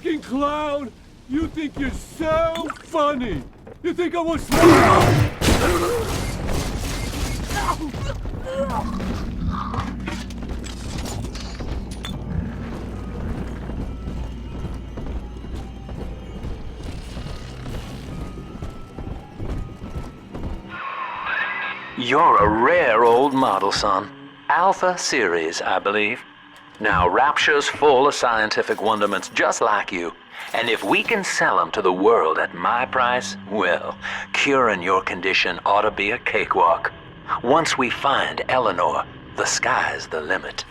fucking clown! You think you're so funny! You think I was smart? You're a rare old model, son. Alpha series, I believe. Now, Rapture's full of scientific wonderments just like you. And if we can sell them to the world at my price, well, curing your condition ought to be a cakewalk. Once we find Eleanor, the sky's the limit.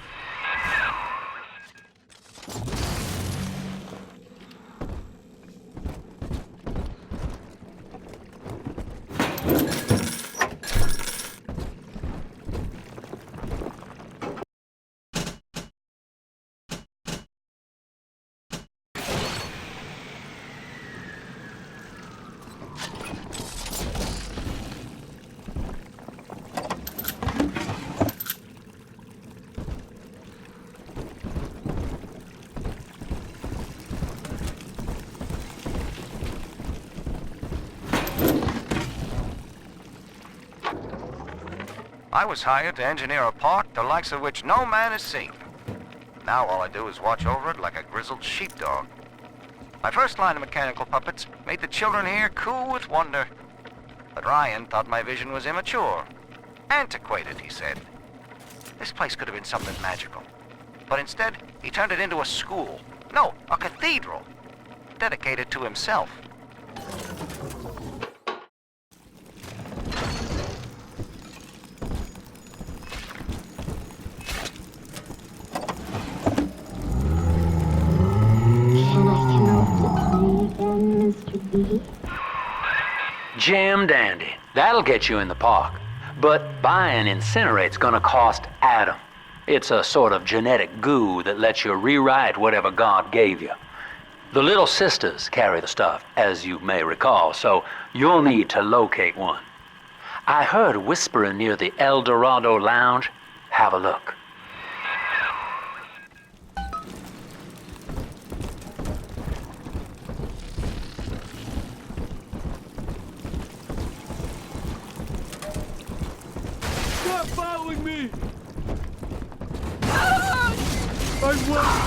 I was hired to engineer a park the likes of which no man has seen. Now all I do is watch over it like a grizzled sheepdog. My first line of mechanical puppets made the children here coo with wonder. But Ryan thought my vision was immature. Antiquated, he said. This place could have been something magical. But instead, he turned it into a school. No, a cathedral. Dedicated to himself. Jam dandy. That'll get you in the park. But buying Incinerate's gonna cost Adam. It's a sort of genetic goo that lets you rewrite whatever God gave you. The little sisters carry the stuff, as you may recall, so you'll need to locate one. I heard whispering near the El Dorado Lounge. Have a look. Stop following me! I won't!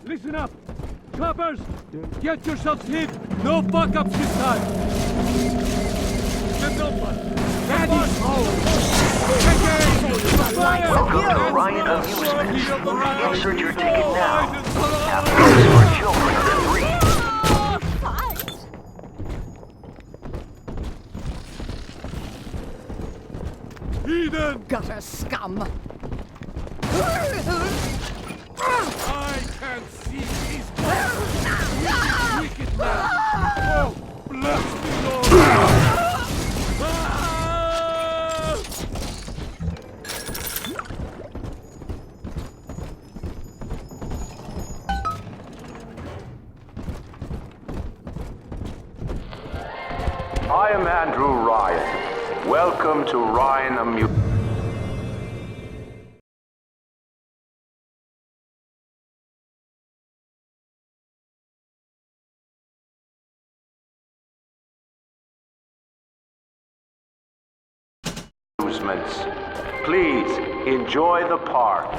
Listen up! Choppers! Get yourselves hit! No fuck-ups this time! Get no one! Daddy's home! Welcome to Ryan Amusements. Insert your ticket now. Have fun for children under 3. Heathen! Gutter scum! I can see these wicked man! Oh, bless me, Lord! Ah! I am Andrew Ryan. Welcome to Ryan Amusements. Please enjoy the park.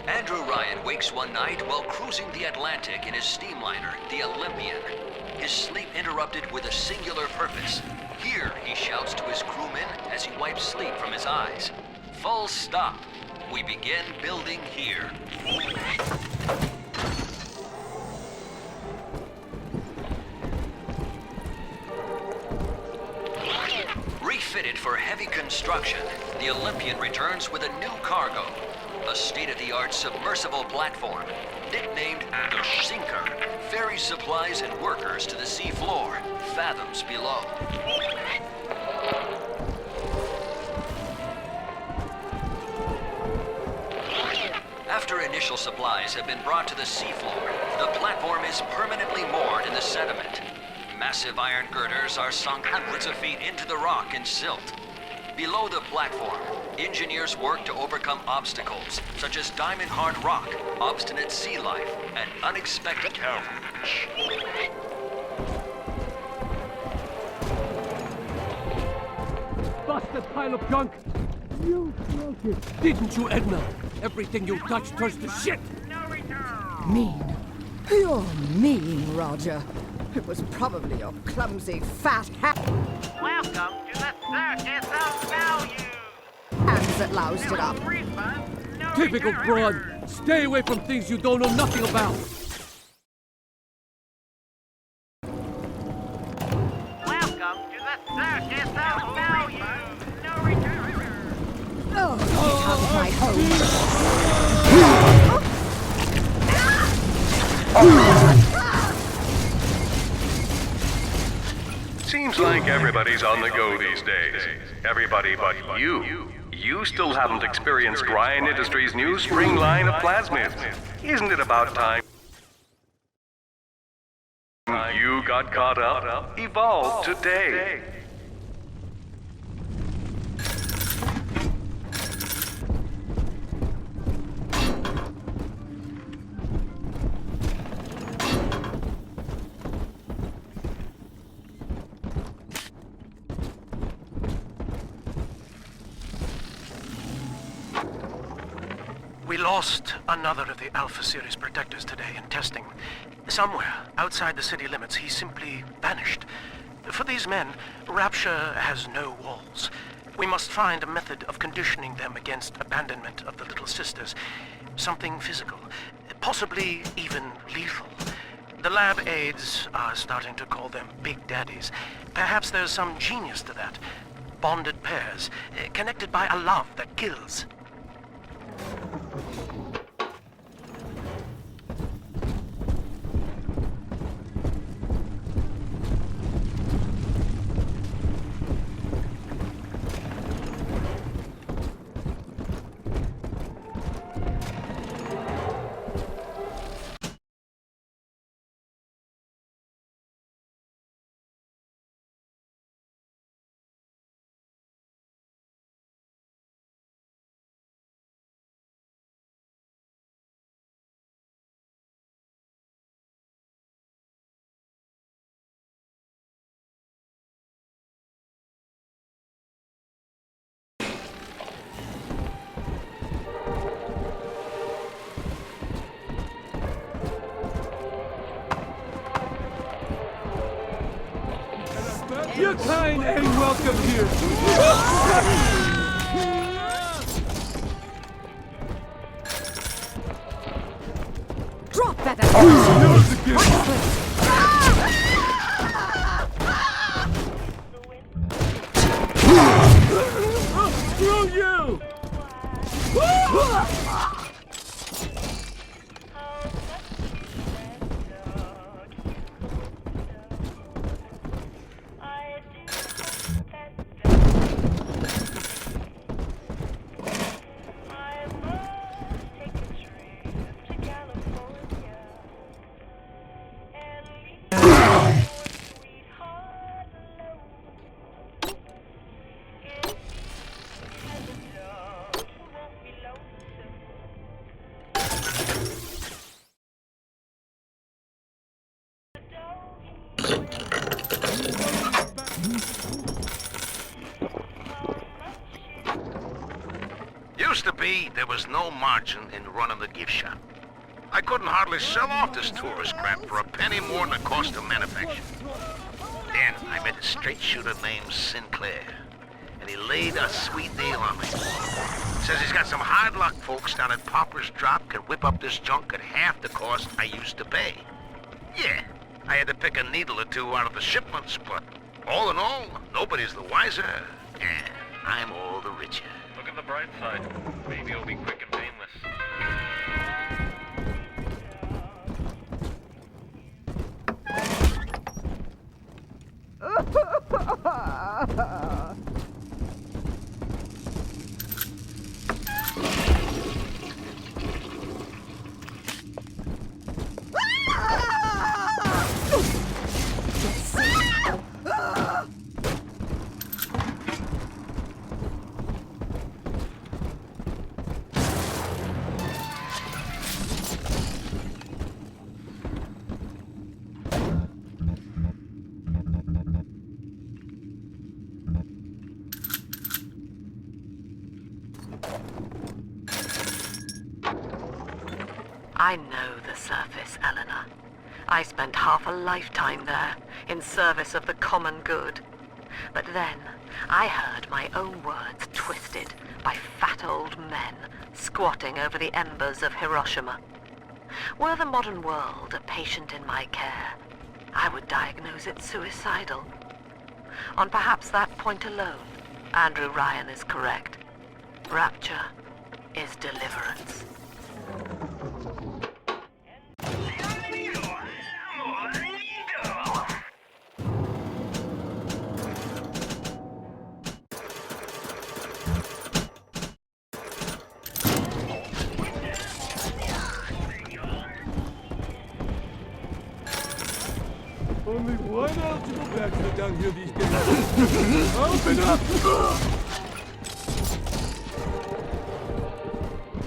Andrew Ryan wakes one night while cruising the Atlantic in his steamliner, the Olympian. His sleep interrupted with a singular purpose. Here, he shouts to his crewmen as he wipes sleep from his eyes. Full stop. We begin building here. fitted for heavy construction, the Olympian returns with a new cargo. A state-of-the-art submersible platform, nicknamed the Sinker, ferries supplies and workers to the sea floor, fathoms below. After initial supplies have been brought to the seafloor, the platform is permanently moored in the sediment. Massive iron girders are sunk hundreds of feet into the rock and silt. Below the platform, engineers work to overcome obstacles such as diamond-hard rock, obstinate sea life, and unexpected Busted pile of junk! You broke it! Didn't you, Edna? Everything you touch turns to shit! Mean. You're mean, Roger. It was probably your clumsy, fat Welcome to the Circus of Value! hands that loused it up. Refund, no Typical return. broad! Stay away from things you don't know nothing about! Welcome to the Circus of Value! No return. Oh, get out of my home. Seems like everybody's on the go these days. Everybody but you. You still haven't experienced Ryan Industries' new spring line of plasmids. Isn't it about time you got caught up? Evolved today. We lost another of the Alpha Series protectors today in testing. Somewhere outside the city limits, he simply vanished. For these men, Rapture has no walls. We must find a method of conditioning them against abandonment of the Little Sisters. Something physical, possibly even lethal. The lab aides are starting to call them Big Daddies. Perhaps there's some genius to that. Bonded pairs, connected by a love that kills. Your kind ain't welcome here! Drop that! Yours again! Screw you! Used to be, there was no margin in running the gift shop. I couldn't hardly sell off this tourist crap for a penny more than the cost of manufacture. Then I met a straight shooter named Sinclair, and he laid a sweet deal on me. Says he's got some hard luck folks down at Popper's Drop can whip up this junk at half the cost I used to pay. Yeah, I had to pick a needle or two out of the shipments, but all in all, nobody's the wiser, I'm all the richer. Look at the bright side. Maybe it'll be quick and painless. I know the surface, Eleanor. I spent half a lifetime there, in service of the common good. But then, I heard my own words twisted by fat old men squatting over the embers of Hiroshima. Were the modern world a patient in my care, I would diagnose it suicidal. On perhaps that point alone, Andrew Ryan is correct. Rapture is deliverance. Only one eligible bachelor down here these days. Open up!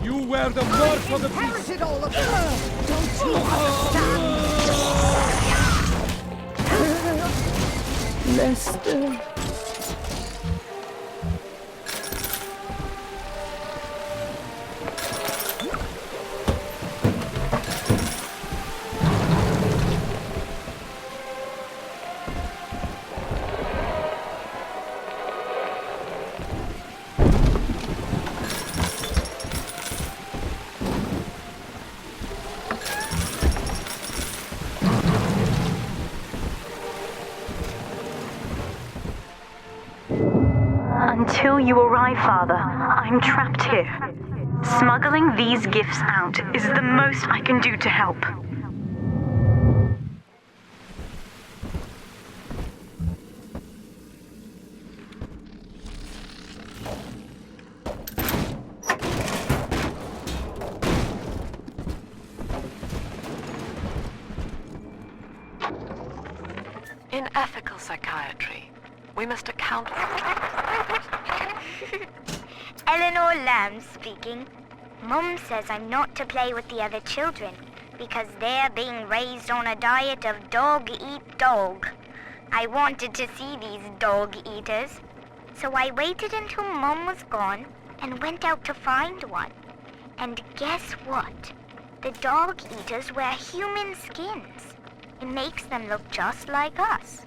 You wear the mark of the beast! Inherited all of them! Don't you understand? Lester. Until you arrive, Father, I'm trapped here. Smuggling these gifts out is the most I can do to help. In ethical psychiatry, we must account for... Eleanor Lamb speaking. Mum says I'm not to play with the other children because they're being raised on a diet of dog-eat-dog. I wanted to see these dog-eaters, so I waited until Mum was gone and went out to find one. And guess what? The dog-eaters wear human skins. It makes them look just like us.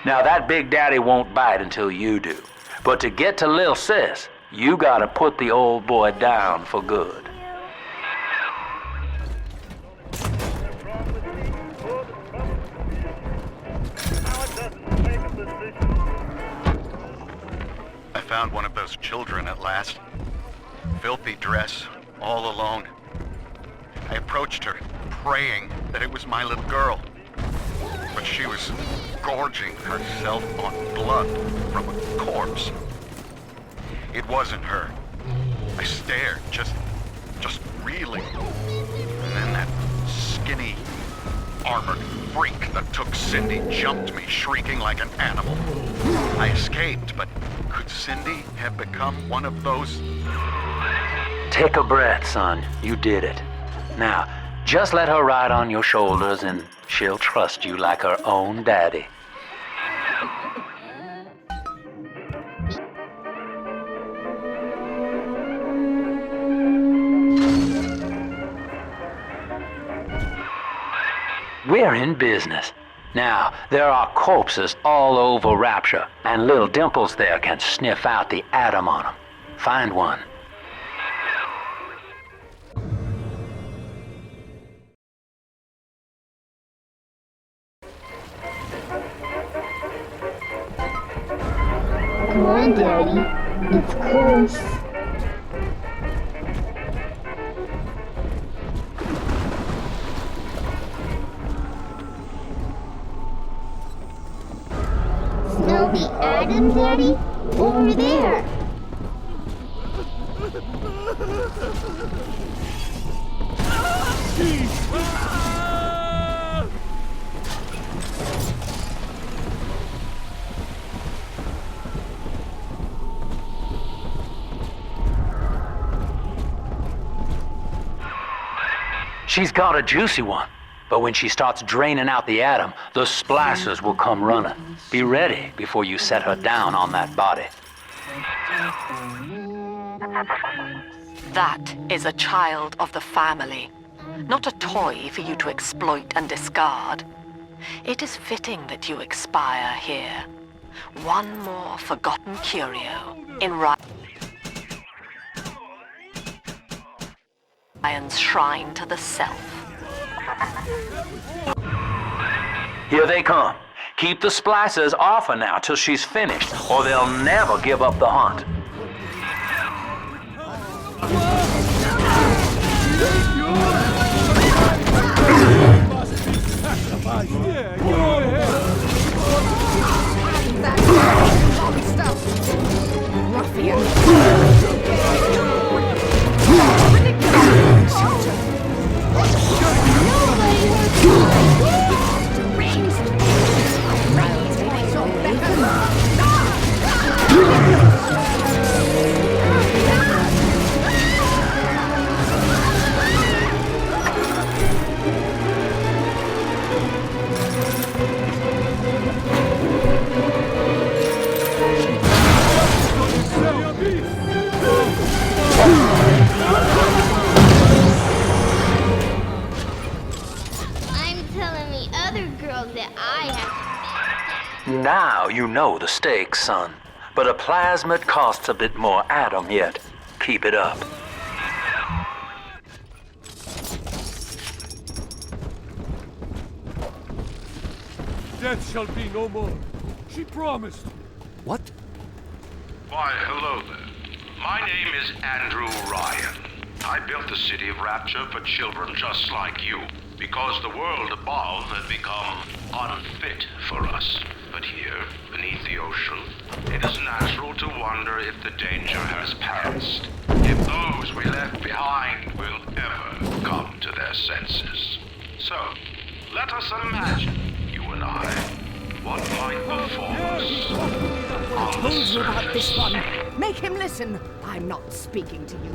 Now that Big Daddy won't bite until you do. But to get to Lil Sis, you gotta put the old boy down for good. I found one of those children at last. Filthy dress, all alone. I approached her, praying that it was my little girl. But she was gorging herself on blood from a corpse. It wasn't her. I stared, just reeling. And then that skinny, armored freak that took Cindy jumped me, shrieking like an animal. I escaped, but could Cindy have become one of those? Take a breath, son. You did it. Now, just let her ride on your shoulders and she'll trust you like her own daddy. We're in business. Now, there are corpses all over Rapture, and little Dimples there can sniff out the atom on them. Find one. Come on, Daddy. It's close. Smell the atom, Daddy? Over there. She's got a juicy one, but when she starts draining out the atom, the splicers will come running. Be ready before you set her down on that body. That is a child of the family, not a toy for you to exploit and discard. It is fitting that you expire here. One more forgotten curio in Ryan's shrine to the self. Here they come. Keep the splicers off her now till she's finished, or they'll never give up the hunt. Yeah, go ahead. Now you know the stakes, son. But a plasmid costs a bit more atom yet. Keep it up. Death shall be no more. She promised. What? Why, hello there. My name is Andrew Ryan. I built the city of Rapture for children just like you, because the world above had become unfit for us. But here, beneath the ocean, it is natural to wonder if the danger has passed. If those we left behind will ever come to their senses. So, let us imagine, you and I, what might befall us. I told you about this one. Make him listen. I'm not speaking to you.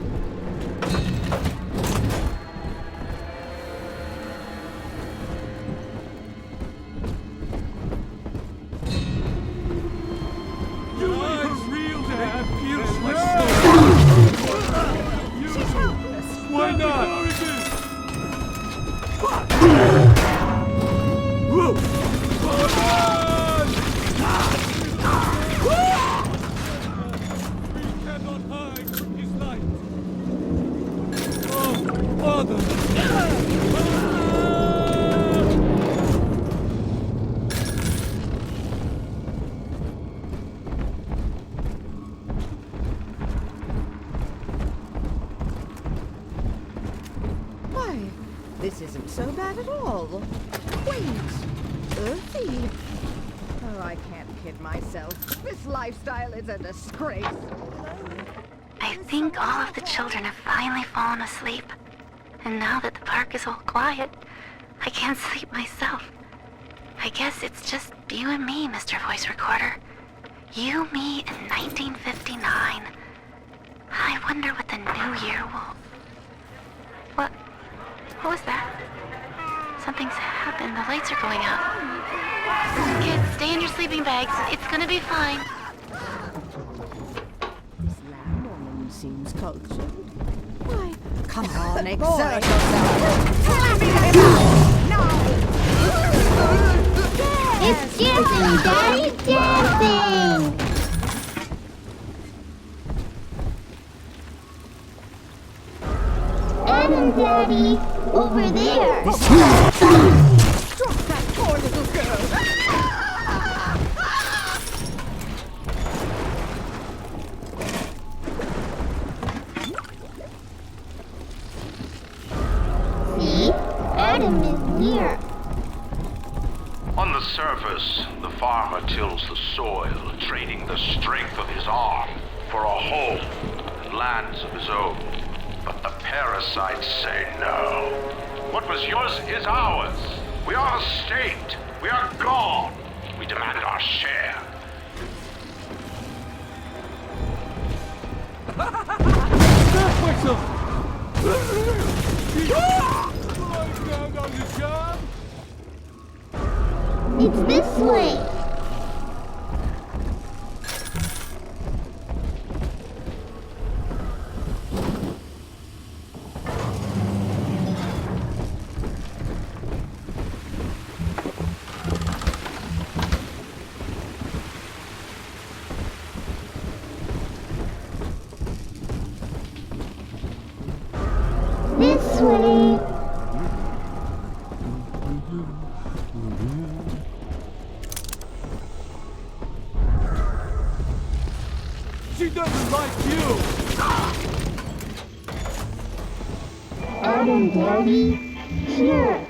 Why not? We cannot hide from his light. Oh. Small, quaint, earthy. Oh, I can't kid myself. This lifestyle is a disgrace. I think all of the children have finally fallen asleep. And now that the park is all quiet, I can't sleep myself. I guess it's just you and me, Mr. Voice Recorder. You, me, in 1959. I wonder what the new year will... What was that? Something's happened. The lights are going out. Kids, stay in your sleeping bags. It's gonna be fine. This lamb woman seems cultured. Why, come on, exert yourself. Slapping him out! Now! It's dancing, Daddy! Dancing! Adam, Daddy! Over there! Drop that poor little girl! See? Adam is near. On the surface, the farmer tills the soil, trading the strength of his arm for a home and lands of his own. But the parasites say no. What was yours is ours. We are the state. We are gone. We demand our share. It's this way. This way. She doesn't like you! Adam, Daddy, here.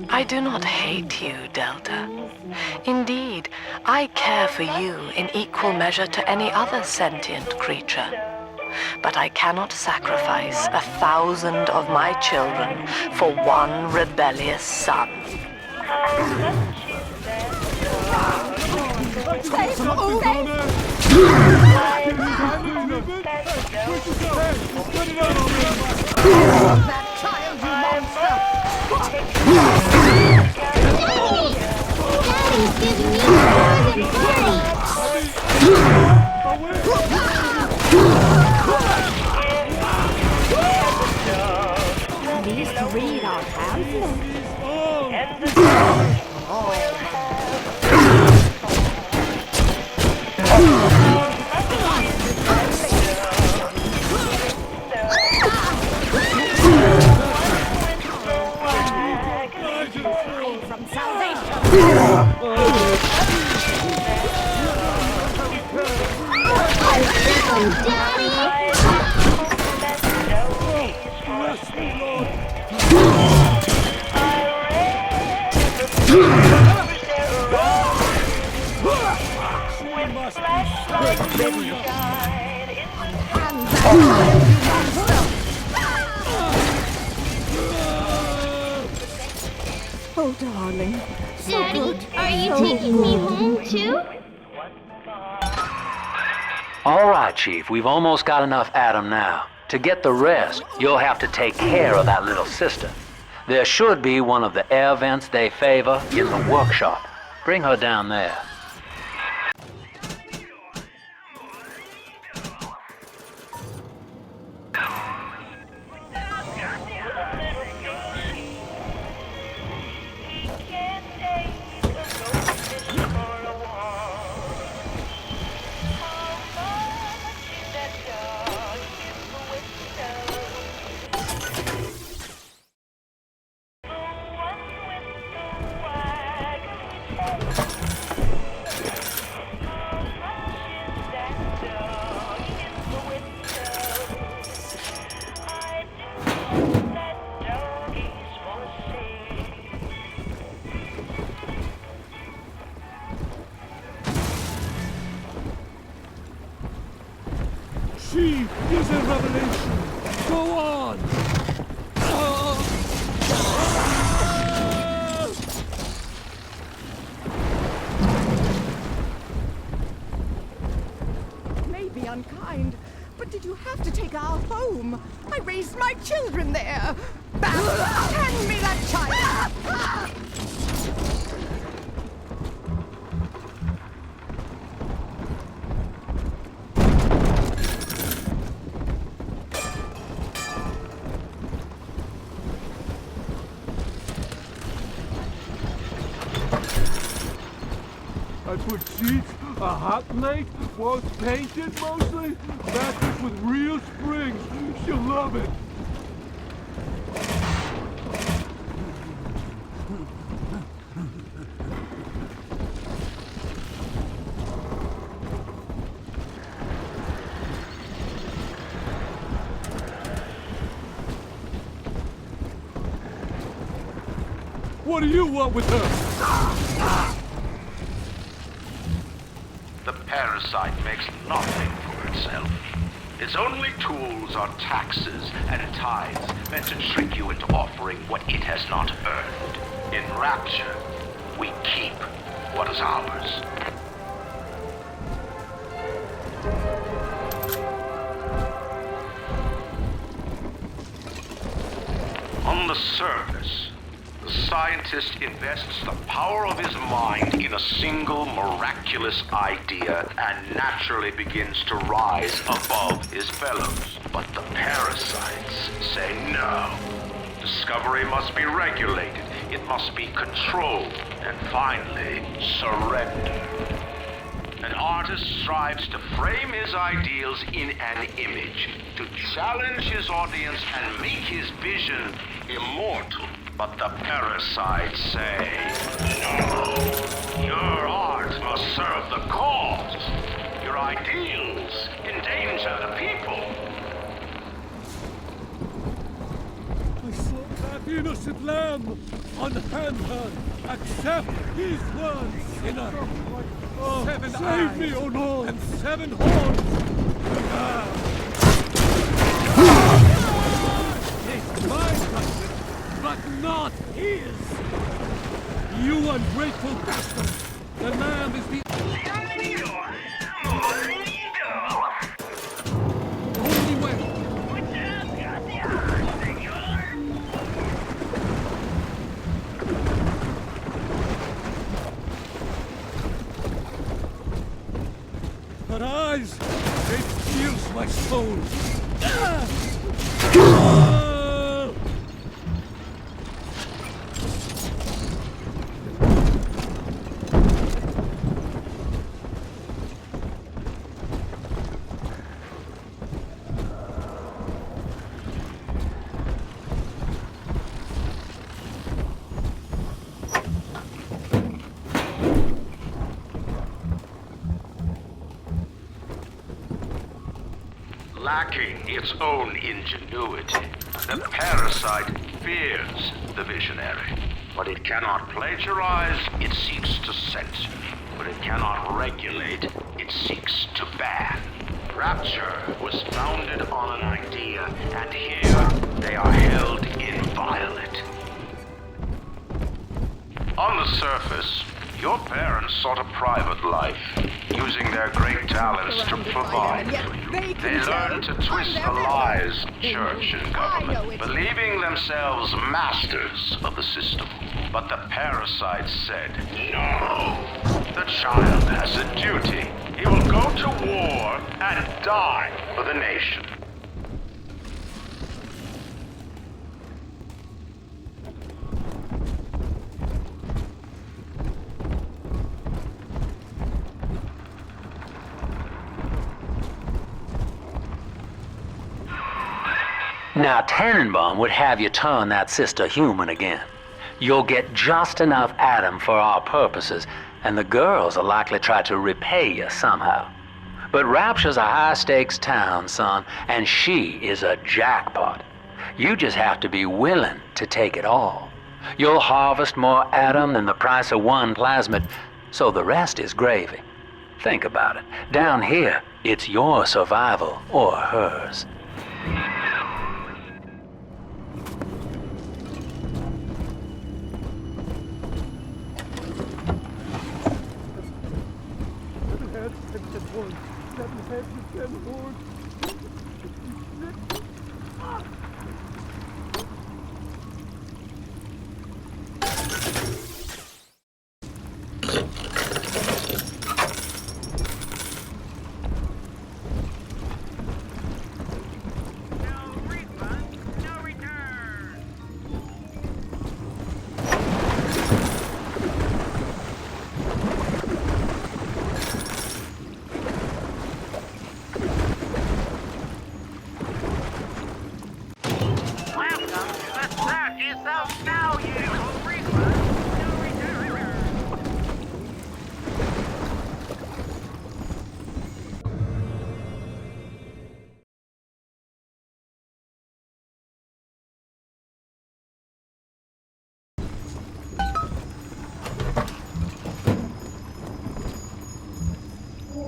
I do not hate you, Delta. Indeed, I care for you in equal measure to any other sentient creature. But I cannot sacrifice 1,000 of my children for one rebellious son. Take him over! That child, you monster! Daddy's giving me more than These three are handsome. From Oh, darling. So Daddy, good. are you So taking me good. home too? All right, Chief, we've almost got enough Adam now. To get the rest, you'll have to take care of that little sister. There should be one of the air vents they favor in the workshop. Bring her down there. is a revelation. Go on. May be unkind, but did you have to take our home? I raised my children there. Hand me that child! I put sheets, a hot plate, walls painted mostly, mattress with real springs. She'll love it. What do you want with her? The parasite makes nothing for itself. Its only tools are taxes and tithes meant to trick you into offering what it has not earned. In Rapture, we keep what is ours. On the surface, the scientist invests the power of his mind in a single miraculous idea and naturally begins to rise above his fellows. But the parasites say no. Discovery must be regulated, it must be controlled, and finally, surrender. An artist strives to frame his ideals in an image, to challenge his audience and make his vision immortal. But the parasites say, no, your art must serve the cause. Your ideals endanger the people. I saw that innocent lamb unhand her. Accept his word, sinner. Oh, save eyes. Me, O Lord, and 7 horns. It's my country, but not his. You ungrateful bastard. The lamb is the only way. Her eyes, it kills my soul. Lacking its own ingenuity, the parasite fears the visionary. What it cannot plagiarize, it seeks to censor. What it cannot regulate, it seeks to ban. Rapture was founded on an idea, and here they are held inviolate. On the surface, your parents sought a private life, using their great talents to provide for you. They learned to twist the lies of church and government, believing themselves masters of the system. But the parasite said, no, the child has a duty. He will go to war and die for the nation. Now, Tannenbaum would have you turn that sister human again. You'll get just enough Adam for our purposes, and the girls will likely try to repay you somehow. But Rapture's a high-stakes town, son, and she is a jackpot. You just have to be willing to take it all. You'll harvest more Adam than the price of 1 plasmid, so the rest is gravy. Think about it. Down here, it's your survival or hers.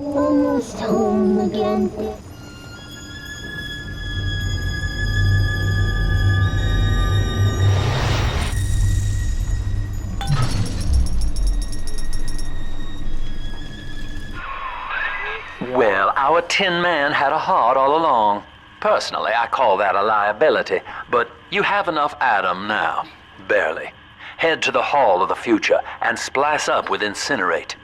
Almost home again. Well, our Tin Man had a heart all along. Personally, I call that a liability, but you have enough Adam now. Barely. Head to the Hall of the Future and splice up with Incinerate.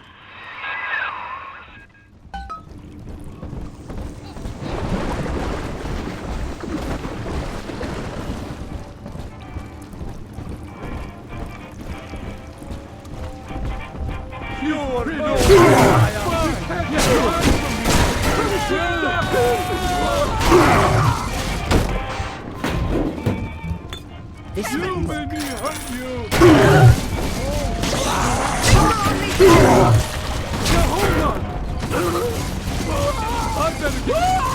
This You made me hurt you! Now hold on! I better get...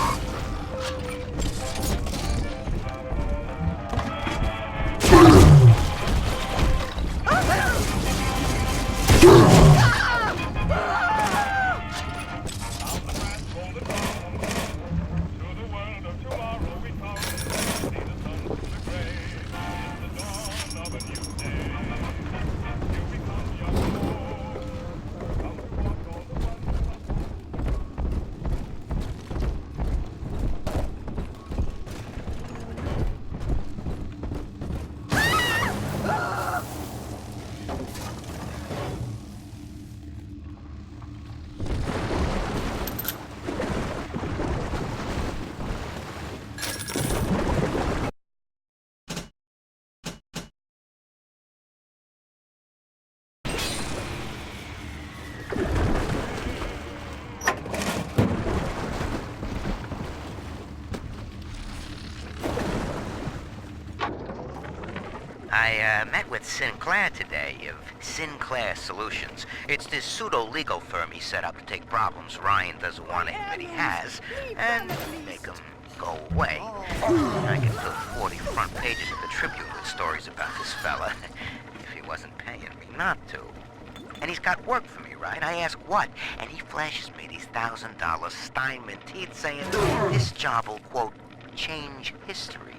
I met with Sinclair today of Sinclair Solutions. It's this pseudo-legal firm he set up to take problems Ryan doesn't want to admit he has and make them go away. I could fill 40 front pages of the Tribune with stories about this fella if he wasn't paying me not to. And he's got work for me, right? I ask what, and he flashes me these $1,000 Steinman teeth saying this job will, quote, change history.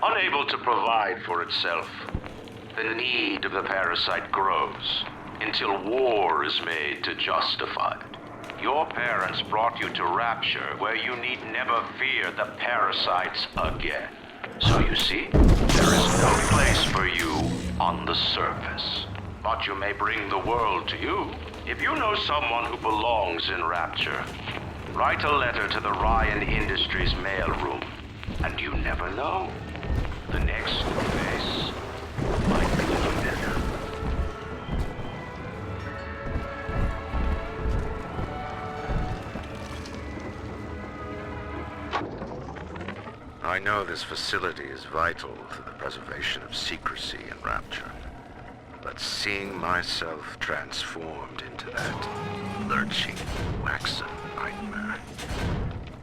Unable to provide for itself, the need of the parasite grows until war is made to justify it. Your parents brought you to Rapture, where you need never fear the parasites again. So you see, there is no place for you on the surface. But you may bring the world to you. If you know someone who belongs in Rapture, write a letter to the Ryan Industries mailroom. And you never know. The next face might be familiar. I know this facility is vital to the preservation of secrecy in Rapture. But seeing myself transformed into that lurching, waxen nightmare,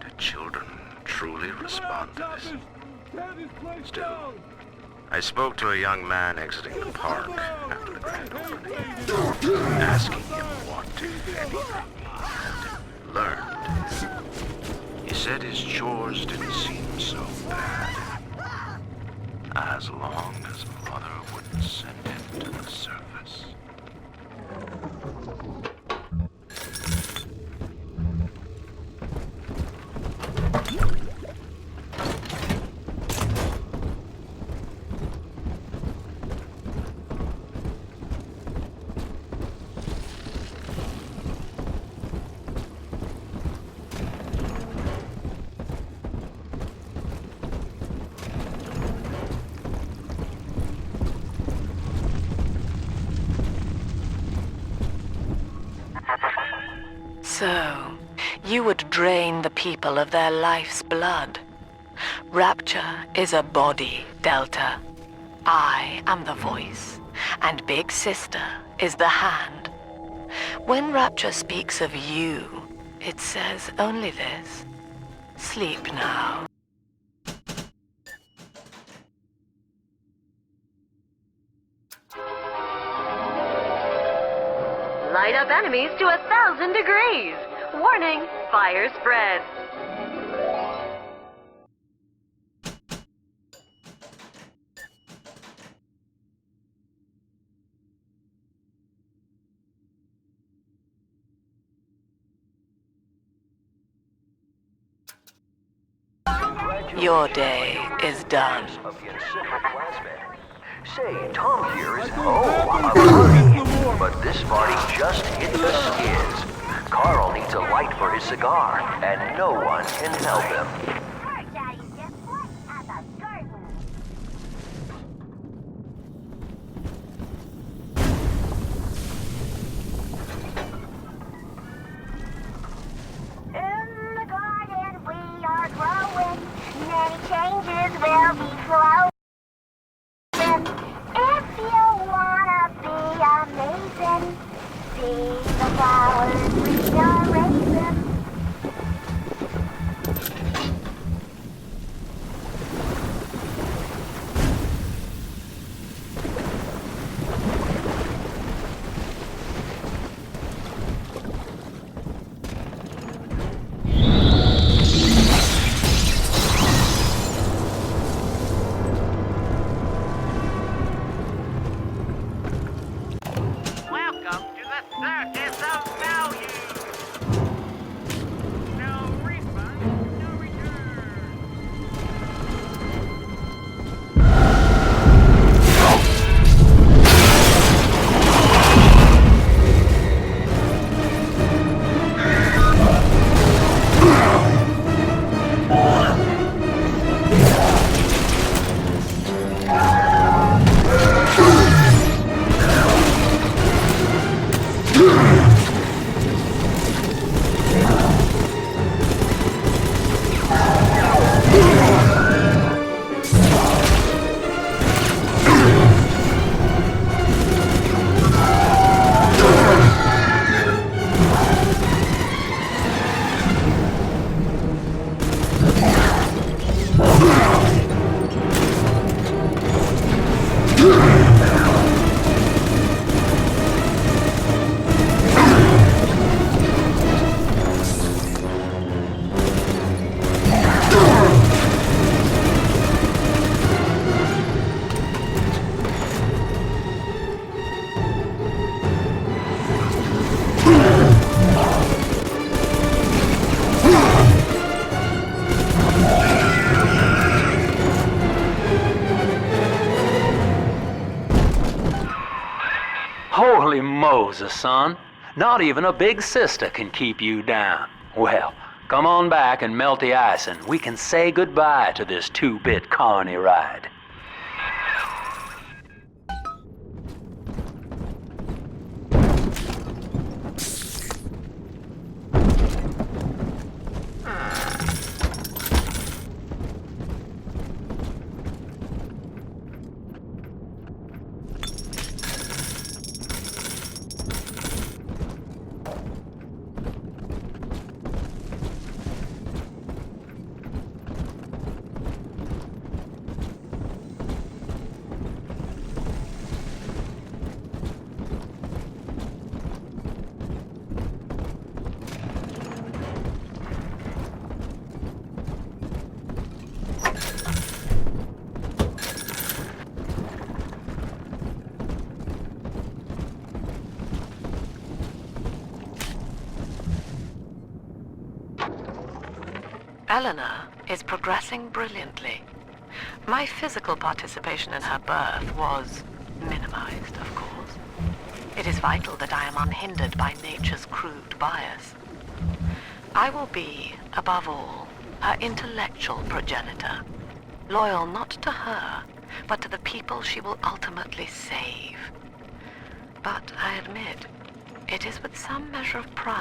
do children truly respond to this? Still, I spoke to a young man exiting the park after the grand opening, asking him what, if anything, he had learned. He said his chores didn't seem so bad, as long as Mother wouldn't send him to the surface. So, you would drain the people of their life's blood. Rapture is a body, Delta. I am the voice, and Big Sister is the hand. When Rapture speaks of you, it says only this. Sleep now. Light up enemies to 1,000 degrees. Warning, fire spread. Your day is done. Say, Tom here is a party, but this party just hit the skids. Carl needs a light for his cigar, and no one can help him. In the garden we are growing, many changes will be flowing. If you wanna be amazing, see the flowers we are raising. Rosa, son. Not even a big sister can keep you down. Well, come on back and melt the ice and we can say goodbye to this 2-bit carny ride. Eleanor is progressing brilliantly. My physical participation in her birth was minimized, of course. It is vital that I am unhindered by nature's crude bias. I will be, above all, her intellectual progenitor, loyal not to her, but to the people she will ultimately save. But I admit, it is with some measure of pride